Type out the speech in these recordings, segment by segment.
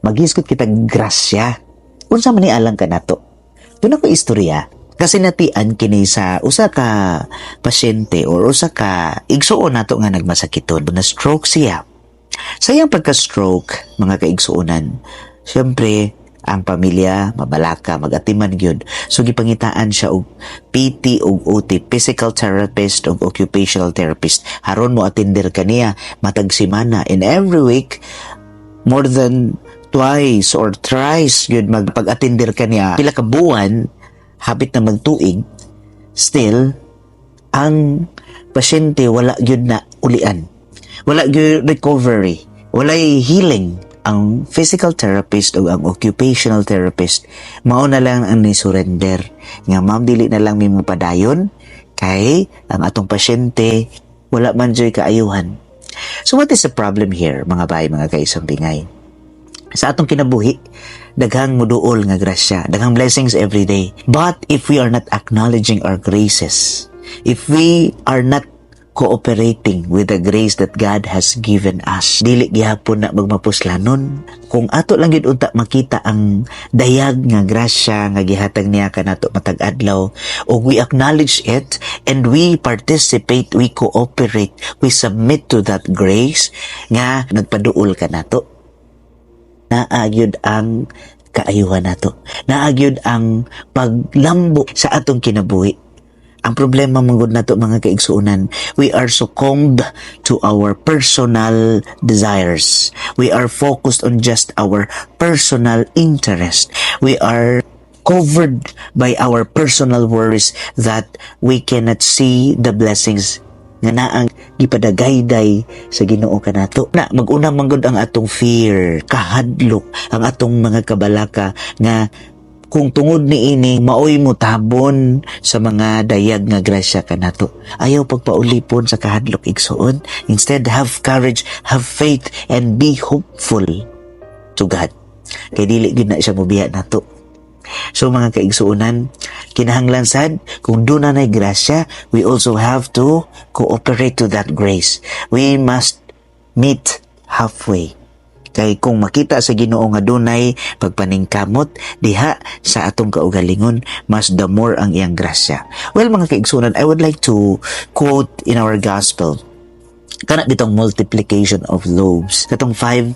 Maghisgot kita grasya. Unsa man ni alang ka nato? Doon ako istorya. Kasi natian kini sa usa ka pasyente or usa ka igsuon nato nga nagmasakiton. Na stroke siya. Sa iyang pagka-stroke, mga kaigsuonan, syempre, ang pamilya, mabalaka, magatiman gyud. So, gipangitaan siya og PT og OT, physical therapist og occupational therapist. Haron mo atender kaniya matag semana. In every week, more than twice or thrice gyud magpag-atender kaniya. Pila ka buwan, habit na magtuig, still, ang pasyente wala gyud na ulian. Wala gyud recovery. Walay healing. Ang physical therapist o ang occupational therapist, mao na lang ang ni-surrender. Nga ma'am, dili na lang may mapadayon kay ang atong pasyente wala man joy kaayuhan. So what is the problem here, mga bay, mga kaisang bingay? Sa atong kinabuhi, daghang muduol nga grasya, daghang blessings every day. But if we are not acknowledging our graces, if we are not cooperating with the grace that God has given us, dili gihapon na magmapuslanon. Kung ato lang gid unta makita ang dayag nga grasya nga gihatag niya kanato matag adlaw, o we acknowledge it and we participate, we cooperate, we submit to that grace nga nagpaduol kanato, naagyod ang kaayuhan nato, naagyod ang paglambo sa atong kinabuhi. Ang problema manggod nato, mga kaigsuunan, we are succumbed to our personal desires. We are focused on just our personal interest. We are covered by our personal worries that we cannot see the blessings nga naang gipadagayday sa Ginoo kanato. Na mag-una manggod ang atong fear, kahadlok, ang atong mga kabalaka nga kung tungod ni ini maoy mo tabon sa mga dayag nga grasya kanato. Ayaw pagpaulipon sa kahadlok igsuon. Instead, have courage, have faith, and be hopeful to God. Kay dili gyud na siya mobiya nato. So mga kaigsuonan, kinahanglan sad kung doon na grasya, we also have to cooperate to that grace. We must meet halfway. Kay kung makita sa Ginoo nga dunay pagpaningkamot diha sa atong kaugalingon, mas the more ang iyang grasya. Well, mga kaigsunan, I would like to quote in our gospel kana bitong multiplication of loaves, katong 5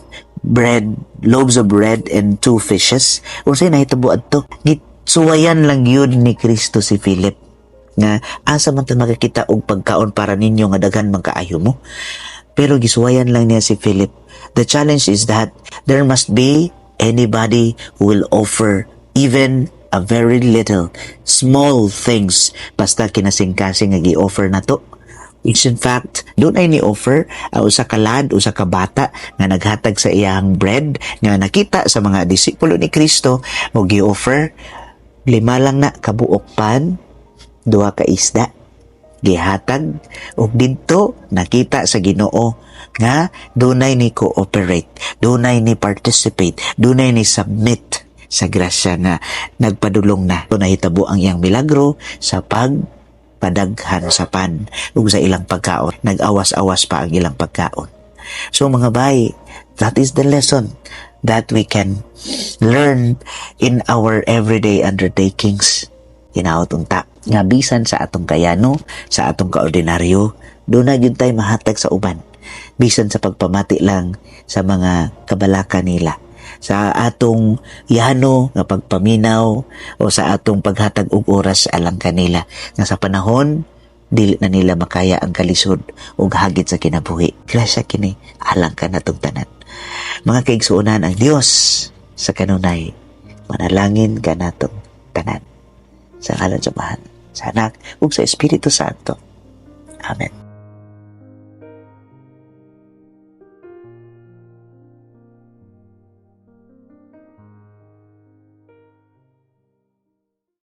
loaves of bread and 2 fishes. Unsay nahitabo adto? Gitsuwayan lang yun ni Kristo si Philip nga asa man ta makakita og pagkaon para ninyo nga daghan man kaayo mo. Pero gisuwayan lang niya si Philip. The challenge is that there must be anybody who will offer even a very little, small things basta kinasing-kasing nga gi-offer na to. It's in fact, doon ay ni-offer usa ka lad, usa ka bata nga naghatag sa iyang bread nga nakita sa mga disipulo ni Kristo mo gi-offer 5 lang na kabuok pan, 2 ka isda. Gihatag og didto nakita sa Ginoo nga dunay ni cooperate, dunay ni participate, dunay ni submit sa grasya nga nagpadulong na. Nahitabo ang iyang milagro sa pagpadaghan sa pan ug sa ilang pagkaon. Nag-awas-awas pa ang ilang pagkaon. So mga bay, that is the lesson that we can learn in our everyday undertakings. Hinaot unta nga bisan sa atong kayano, sa atong kaordinaryo, doon na yun tayo mahatag sa uban. Bisan sa pagpamati lang sa mga kabalaka nila, sa atong yano nga pagpaminaw o sa atong paghatag og oras alang kanila nga sa panahon dili na nila makaya ang kalisod o hagit sa kinabuhi. Grasya kini alang ka natong tanan. Mga kaigsuonan, ang Dios sa kanunay manalangin ka natong tanan. Sa ngalan sa Ama, sa Anak, ug sa Espiritu Santo. Amen.